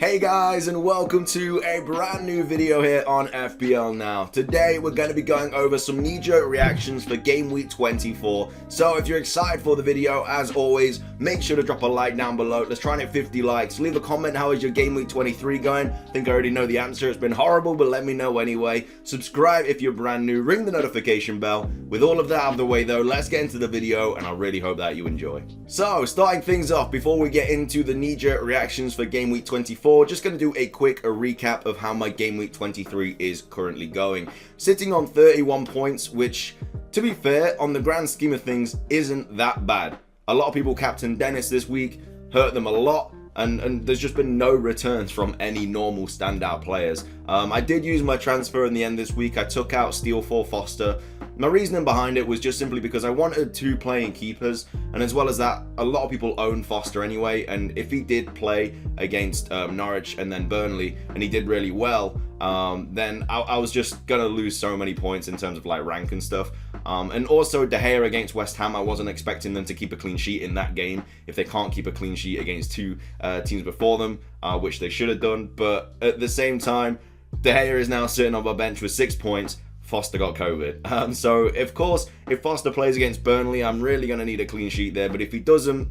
Hey guys, and welcome to a brand new video here on FPL Now. Today we're going to be going over some knee-jerk reactions for Game Week 24. So if you're excited for the video, as always, make sure to drop a like down below. Let's try and hit 50 likes. Leave a comment, how is your Game Week 23 going? I think I already know the answer. It's been horrible, but let me know anyway. Subscribe if you're brand new. Ring the notification bell. With all of that out of the way though, let's get into the video, and I really hope that you enjoy. So starting things off, before we get into the knee-jerk reactions for Game Week 24, just going to do a quick recap of how my Game Week 23 is currently going. Sitting on 31 points, which, to be fair, on the grand scheme of things, isn't that bad. A lot of people captained Dennis this week, hurt them a lot, and there's just been no returns from any normal standout players. I did use my transfer in the end this week. I took out Steele for Foster. My reasoning behind it was just simply because I wanted two playing keepers, and as well as that, a lot of people own Foster anyway, and if he did play against Norwich and then Burnley, and he did really well, then I was just going to lose so many points in terms of like rank and stuff. And also De Gea against West Ham, I wasn't expecting them to keep a clean sheet in that game if they can't keep a clean sheet against two teams before them, which they should have done. But at the same time, De Gea is now sitting on my bench with 6 points. Foster got COVID. So, of course, if Foster plays against Burnley, I'm really going to need a clean sheet there. But if he doesn't,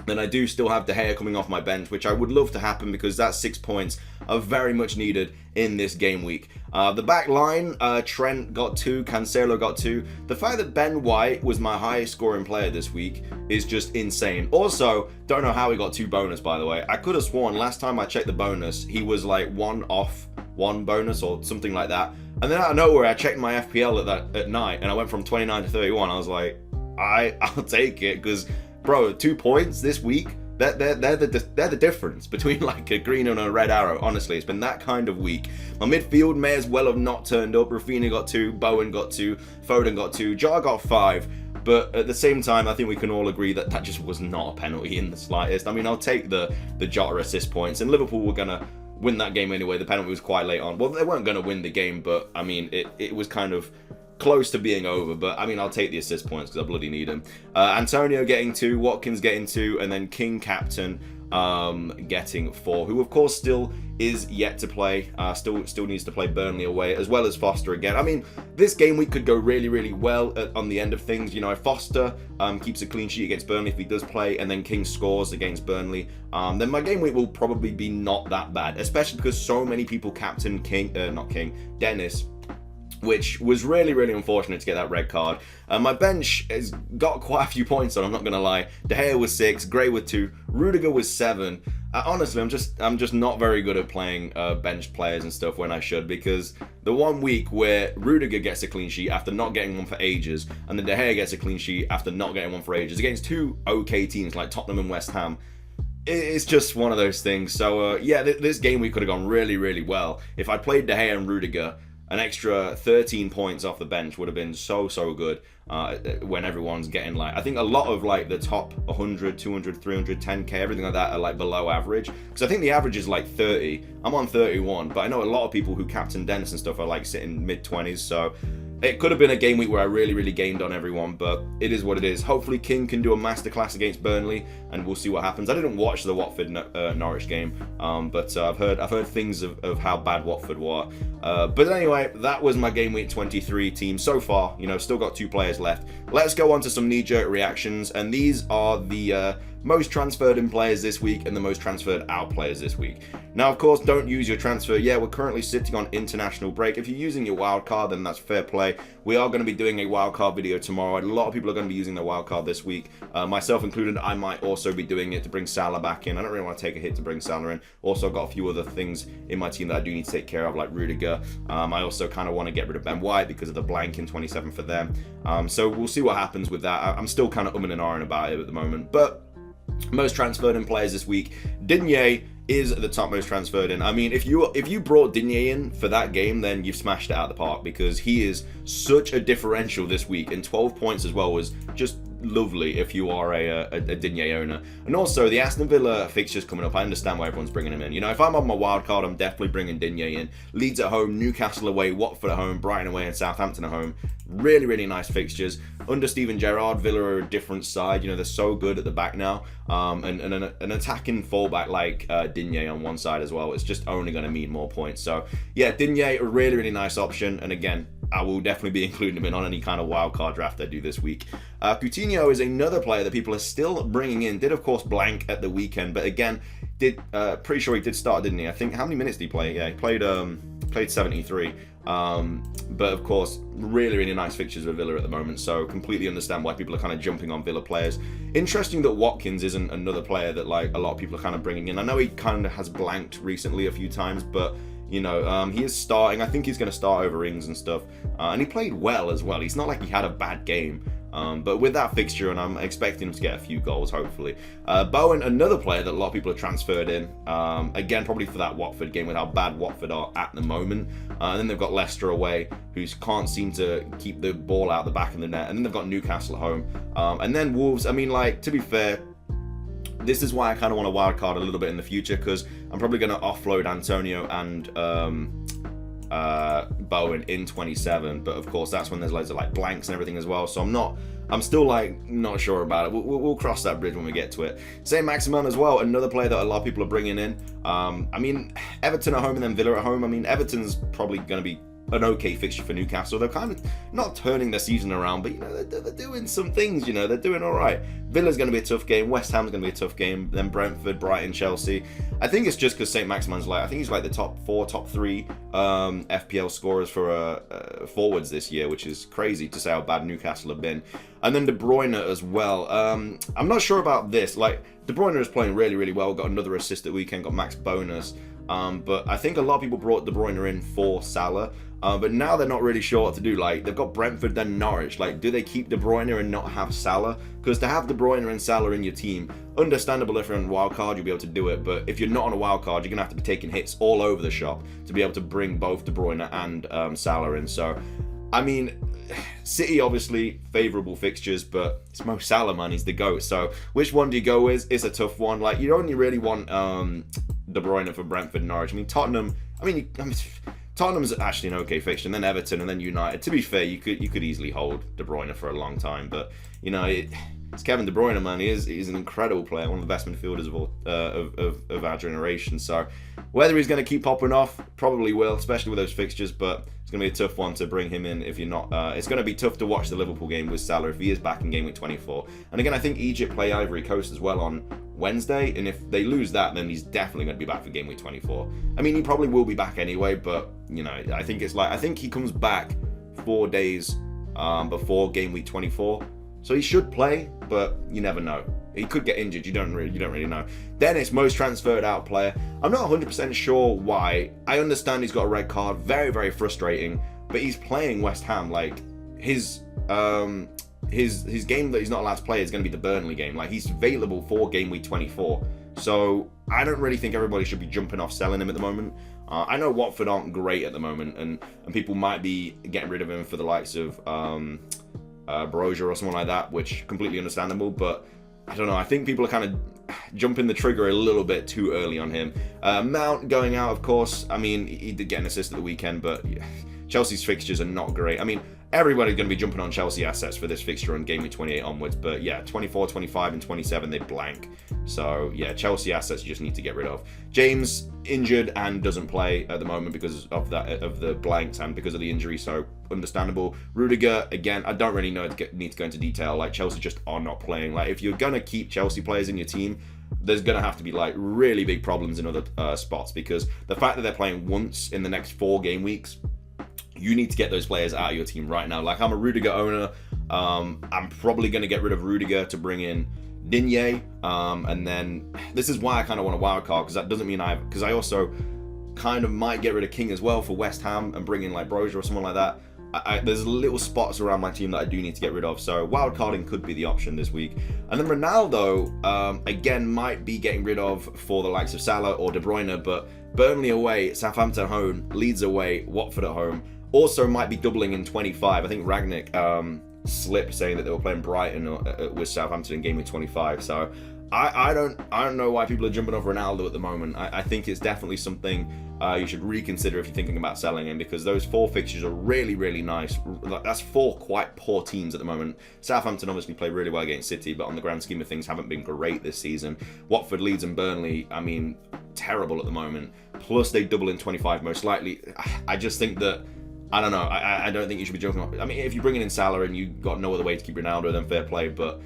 then I do still have De Gea coming off my bench, which I would love to happen because that 6 points are very much needed in this game week. The back line, Trent got 2, Cancelo got 2. The fact that Ben White was my highest scoring player this week is just insane. Also, don't know how he got 2 bonus, by the way. I could have sworn last time I checked the bonus, he was like 1 off 1 bonus or something like that. And then out of nowhere, I checked my FPL at night, and I went from 29 to 31. I was like, I'll take it, because, bro, 2 points this week, they're the difference between like a green and a red arrow. Honestly, it's been that kind of week. My midfield may as well have not turned up. Rafinha got 2, Bowen got 2, Foden got 2, Jar got 5. But at the same time, I think we can all agree that that just was not a penalty in the slightest. I mean, I'll take the Jota assist points, and Liverpool were gonna win that game anyway. The penalty was quite late on. Well, they weren't going to win the game, but I mean, it was kind of close to being over. But I mean, I'll take the assist points because I bloody need them. Antonio getting 2, Watkins getting 2, and then King captain getting 4, who of course still is yet to play. Still needs to play Burnley away, as well as Foster again. I mean, this game week could go really well on the end of things. You know, if Foster keeps a clean sheet against Burnley, if he does play, and then King scores against Burnley, then my game week will probably be not that bad, especially because so many people captain Dennis, which was really unfortunate to get that red card. My bench has got quite a few points on, I'm not going to lie. De Gea was 6, Gray with 2, Rudiger was 7. Honestly, I'm just not very good at playing bench players and stuff when I should, because the one week where Rudiger gets a clean sheet after not getting one for ages, and then De Gea gets a clean sheet after not getting one for ages, against 2 okay teams like Tottenham and West Ham, it's just one of those things. So yeah, this game week could have gone really well. If I'd played De Gea and Rudiger, an extra 13 points off the bench would have been so good when everyone's getting like, I think a lot of like the top 100, 200, 300, 10k, everything like that are like below average. Because I think the average is like 30. I'm on 31, but I know a lot of people who captain Dennis and stuff are like sitting mid-20s. So it could have been a game week where I really gamed on everyone, but it is what it is. Hopefully King can do a masterclass against Burnley, and we'll see what happens. I didn't watch the Watford Norwich game, but I've heard things of how bad Watford were. But anyway, that was my game week 23 team so far. You know, still got 2 players left. Let's go on to some knee-jerk reactions, and these are the most transferred in players this week and the most transferred out players this week. Now, of course, don't use your transfer. Yeah, we're currently sitting on international break. If you're using your wildcard, then that's fair play. We are going to be doing a wildcard video tomorrow. A lot of people are going to be using their wildcard this week, myself included. I might also be doing it to bring Salah back in. I don't really want to take a hit to bring Salah in. Also, I've got a few other things in my team that I do need to take care of, like Rudiger. I also kind of want to get rid of Ben White because of the blank in 27 for them. So we'll see what happens with that. I'm still kind of umming and ahhing about it at the moment, but most transferred in players this week, Digne is the top most transferred in. I mean, if you brought Digne in for that game, then you've smashed it out of the park, because he is such a differential this week, and 12 points as well was just lovely if you are a Digne owner. And also, the Aston Villa fixtures coming up, I understand why everyone's bringing him in. You know, if I'm on my wild card, I'm definitely bringing Digne in. Leeds at home, Newcastle away, Watford at home, Brighton away, and Southampton at home. Really, really nice fixtures. Under Steven Gerrard, Villa are a different side. You know, they're so good at the back now. And an attacking fullback like Digne on one side as well, it's just only going to mean more points. So, yeah, Digne, a really, really nice option. And again, I will definitely be including him in on any kind of wildcard draft I do this week. Coutinho is another player that people are still bringing in. Did, of course, blank at the weekend, but again, pretty sure he did start, didn't he? I think, how many minutes did he play? Yeah, he played 73. But of course, really, really nice fixtures with Villa at the moment, so completely understand why people are kind of jumping on Villa players. Interesting that Watkins isn't another player that like a lot of people are kind of bringing in. I know he kind of has blanked recently a few times, but you know, he is starting. I think he's going to start over Ings and stuff. And he played well as well. He's not like he had a bad game. But with that fixture, and I'm expecting him to get a few goals, hopefully. Bowen, another player that a lot of people have transferred in. Again, probably for that Watford game with how bad Watford are at the moment. And then they've got Leicester away, who can't seem to keep the ball out the back of the net. And then they've got Newcastle at home. And then Wolves, I mean, like, to be fair, this is why I kind of want to wildcard a little bit in the future, because I'm probably going to offload Antonio and Bowen in 27, but of course that's when there's loads of like blanks and everything as well, so I'm still like not sure about it. We'll cross that bridge when we get to it. Same Maximin as well, another player that a lot of people are bringing in. I mean, Everton at home and then Villa at home. I mean, Everton's probably going to be an okay fixture for Newcastle. They're kind of not turning their season around, but you know, they're doing some things, you know, they're doing all right. Villa's going to be a tough game, West Ham's going to be a tough game, then Brentford, Brighton, Chelsea. I think it's just because St. Maximin's like, I think he's like the top 4, top 3 FPL scorers for forwards this year, which is crazy to say how bad Newcastle have been. And then De Bruyne as well. I'm not sure about this. Like, De Bruyne is playing really, really well, got another assist at weekend, got max bonus. But I think a lot of people brought De Bruyne in for Salah. But now they're not really sure what to do. Like, they've got Brentford, then Norwich. Like, do they keep De Bruyne and not have Salah? Because to have De Bruyne and Salah in your team, understandable if you're on a wild card, you'll be able to do it. But if you're not on a wild card, you're going to have to be taking hits all over the shop to be able to bring both De Bruyne and Salah in. So, I mean, City, obviously, favourable fixtures, but it's Mo Salah, man. He's the GOAT. So, which one do you go with? It's a tough one. Like, you only really want De Bruyne for Brentford and Norwich. I mean, Tottenham, Tottenham's actually an okay fixture, and then Everton, and then United. To be fair, you could easily hold De Bruyne for a long time, but you know it's Kevin De Bruyne, man. He's an incredible player, one of the best midfielders of our generation. So whether he's going to keep popping off, probably will, especially with those fixtures. But it's going to be a tough one to bring him in if you're not. It's going to be tough to watch the Liverpool game with Salah if he is back in game week 24. And again, I think Egypt play Ivory Coast as well on Wednesday, and if they lose that, then he's definitely going to be back for game week 24. I mean, he probably will be back anyway, but you know, I think he comes back 4 days before game week 24, so he should play, but you never know. He could get injured. You don't really know. Dennis, most transferred out player. I'm not 100% sure why. I understand he's got a red card, very, very frustrating, but he's playing West Ham. Like his game that he's not allowed to play is going to be the Burnley game. Like, he's available for game week 24. So I don't really think everybody should be jumping off selling him at the moment. I know Watford aren't great at the moment, and people might be getting rid of him for the likes of Brozier or someone like that, which completely understandable. But I don't know. I think people are kind of jumping the trigger a little bit too early on him. Mount going out, of course. I mean, he did get an assist at the weekend, but yeah, Chelsea's fixtures are not great. I mean, everybody's going to be jumping on Chelsea assets for this fixture on game week 28 onwards. But yeah, 24, 25, and 27, they blank. So yeah, Chelsea assets you just need to get rid of. James injured and doesn't play at the moment because of the blanks and because of the injury. So understandable. Rudiger, again, I don't really need to go into detail. Like, Chelsea just are not playing. Like, if you're going to keep Chelsea players in your team, there's going to have to be like really big problems in other spots, because the fact that they're playing once in the next 4 game weeks, you need to get those players out of your team right now. Like, I'm a Rudiger owner. I'm probably going to get rid of Rudiger to bring in Digne. And then this is why I kind of want a wild card, because that doesn't mean because I also kind of might get rid of King as well for West Ham and bring in like Brozier or someone like that. There's little spots around my team that I do need to get rid of, so wildcarding could be the option this week. And then Ronaldo, again, might be getting rid of for the likes of Salah or De Bruyne, but Burnley away, Southampton at home, Leeds away, Watford at home. Also might be doubling in 25. I think Ragnick slip saying that they were playing Brighton with Southampton in game week 25. So I don't know why people are jumping off Ronaldo at the moment. I think it's definitely something you should reconsider if you're thinking about selling him, because those 4 fixtures are really, really nice. That's 4 quite poor teams at the moment. Southampton obviously played really well against City, but on the grand scheme of things haven't been great this season. Watford, Leeds and Burnley, I mean, terrible at the moment. Plus they double in 25 most likely. I just think that, I don't know, I don't think you should be joking. I mean, if you're bringing in Salah and you've got no other way to keep Ronaldo, then fair play, but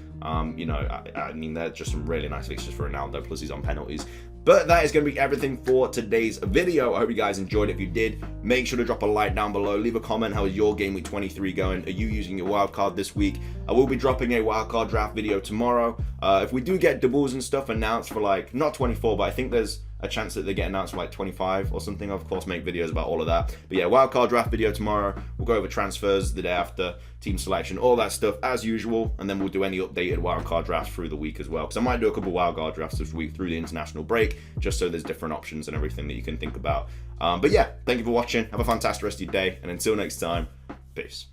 you know, I mean, they're just some really nice fixtures for Ronaldo, plus he's on penalties. But that is going to be everything for today's video. I hope you guys enjoyed it. If you did, make sure to drop a like down below. Leave a comment. How is your game week 23 going? Are you using your wildcard this week? I will be dropping a wildcard draft video tomorrow. If we do get doubles and stuff announced for, like, not 24, but I think there's a chance that they get announced for like 25 or something. I'll of course make videos about all of that. But yeah, wildcard draft video tomorrow. We'll go over transfers the day after, team selection, all that stuff as usual, and then we'll do any updated wildcard drafts through the week as well, because I might do a couple wildcard drafts this week through the international break, just so there's different options and everything that you can think about. But yeah, thank you for watching. Have a fantastic rest of your day, and until next time, peace.